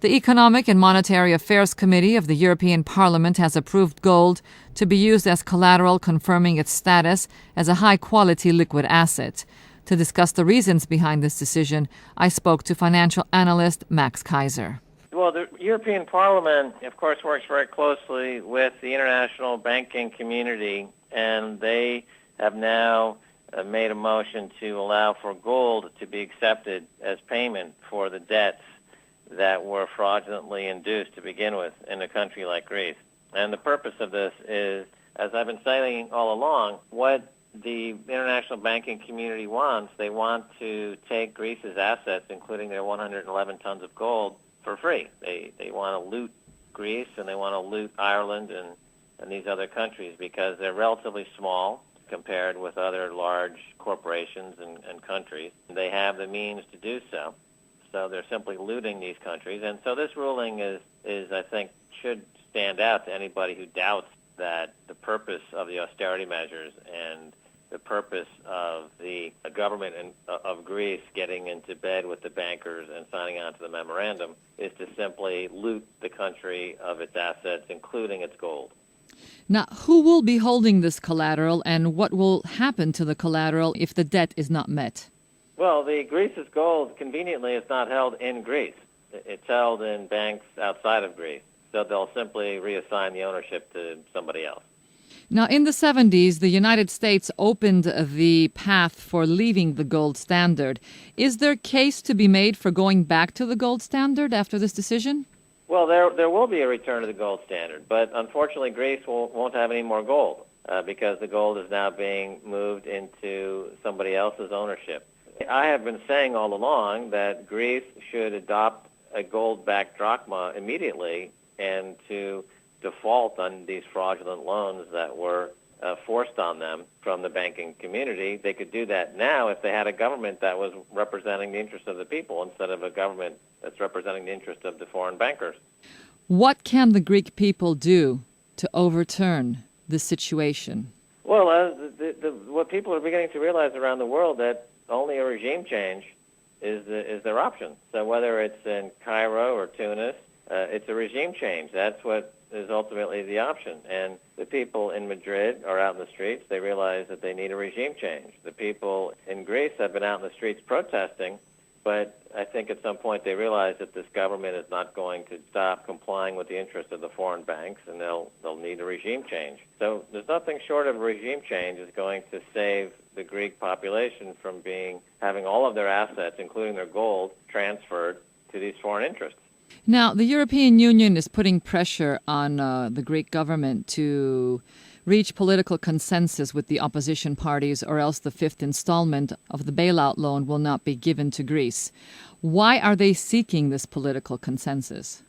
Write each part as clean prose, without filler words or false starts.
The Economic and Monetary Affairs Committee of the European Parliament has approved gold to be used as collateral, confirming its status as a high-quality liquid asset. To discuss the reasons behind this decision, I spoke to financial analyst Max Keiser. Well, the European Parliament, of course, works very closely with the international banking community, and they have now made a motion to allow for gold to be accepted as payment for the debts that were fraudulently induced to begin with in a country like Greece. And the purpose of this is, as I've been saying all along, what the international banking community wants. They want to take Greece's assets, including their 111 tons of gold, for free. They want to loot Greece, and they want to loot Ireland and these other countries because they're relatively small compared with other large corporations and countries. They have the means to do so. So they're simply looting these countries. And so this ruling is I think, should stand out to anybody who doubts that the purpose of the austerity measures and the purpose of the government of Greece getting into bed with the bankers and signing on to the memorandum is to simply loot the country of its assets, including its gold. Now, who will be holding this collateral, and what will happen to the collateral if the debt is not met? Well, Greece's gold, conveniently, is not held in Greece. It's held in banks outside of Greece. So they'll simply reassign the ownership to somebody else. Now, in the 70s, the United States opened the path for leaving the gold standard. Is there a case to be made for going back to the gold standard after this decision? Well, there will be a return to the gold standard, but unfortunately Greece won't have any more gold because the gold is now being moved into somebody else's ownership. I have been saying all along that Greece should adopt a gold-backed drachma immediately and to default on these fraudulent loans that were forced on them from the banking community. They could do that now if they had a government that was representing the interests of the people instead of a government that's representing the interest of the foreign bankers. What can the Greek people do to overturn this situation? Well, what people are beginning to realize around the world that only a regime change is their option. So whether it's in Cairo or Tunis, it's a regime change. That's what is ultimately the option. And the people in Madrid are out in the streets. They realize that they need a regime change. The people in Greece have been out in the streets protesting, but I think at some point they realize that this government is not going to stop complying with the interests of the foreign banks, and they'll need a regime change. So there's nothing short of a regime change is going to save the Greek population from having all of their assets, including their gold, transferred to these foreign interests. Now, the European Union is putting pressure on the Greek government to reach political consensus with the opposition parties, or else the fifth installment of the bailout loan will not be given to Greece. Why are they seeking this political consensus?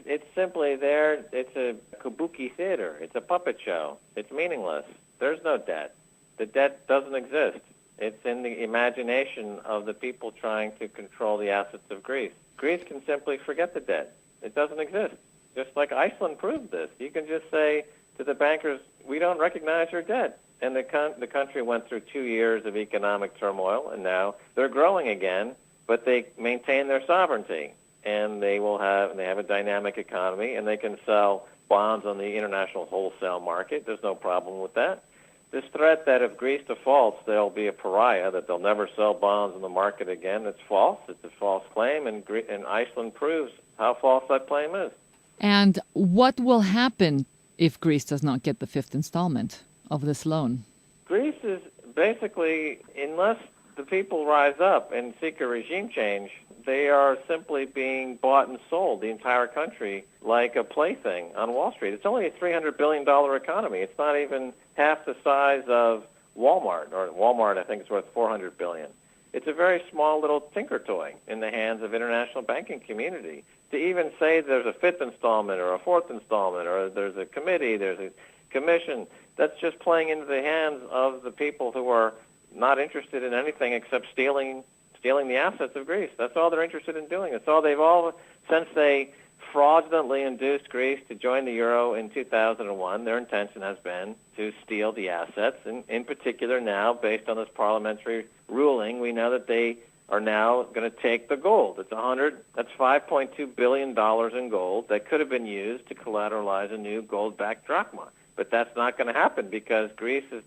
It's simply there. It's a kabuki theater. It's a puppet show. It's meaningless. There's no debt. The debt doesn't exist. It's in the imagination of the people trying to control the assets of Greece. Greece can simply forget the debt. It doesn't exist. Just like Iceland proved this. You can just say to the bankers, we don't recognize your debt. And the country went through 2 years of economic turmoil, and now they're growing again, but they maintain their sovereignty. And they have a dynamic economy, and they can sell bonds on the international wholesale market. There's no problem with that. This threat that if Greece defaults, they'll be a pariah, that they'll never sell bonds on the market again, it's false. It's a false claim, and Iceland proves how false that claim is. And what will happen if Greece does not get the fifth installment of this loan? Greece is basically, unless the people rise up and seek a regime change, they are simply being bought and sold, the entire country, like a plaything on Wall Street. It's only a $300 billion economy. It's not even half the size of Walmart, or Walmart I think is worth $400 billion. It's a very small little tinker toy in the hands of international banking community. To even say there's a fifth installment or a fourth installment or there's a committee, there's a commission, that's just playing into the hands of the people who are not interested in anything except stealing the assets of Greece. That's all they're interested in doing. That's all since they fraudulently induced Greece to join the euro in 2001, their intention has been to steal the assets. And in particular now, based on this parliamentary ruling, we know that they are now going to take the gold. That's $5.2 billion in gold that could have been used to collateralize a new gold-backed drachma. But that's not going to happen because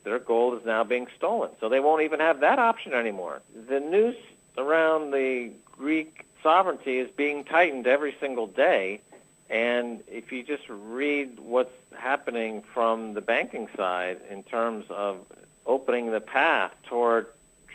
their gold is now being stolen. So they won't even have that option anymore. The noose around the Greek sovereignty is being tightened every single day. And if you just read what's happening from the banking side in terms of opening the path toward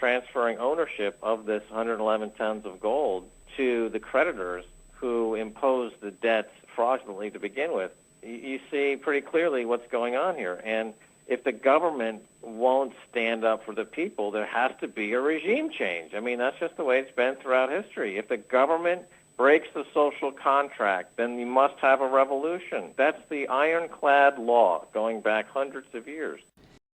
transferring ownership of this 111 tons of gold to the creditors who imposed the debts fraudulently to begin with, you see pretty clearly what's going on here. And if the government won't stand up for the people, there has to be a regime change. I mean, that's just the way it's been throughout history. If the government breaks the social contract, then you must have a revolution. That's the ironclad law going back hundreds of years.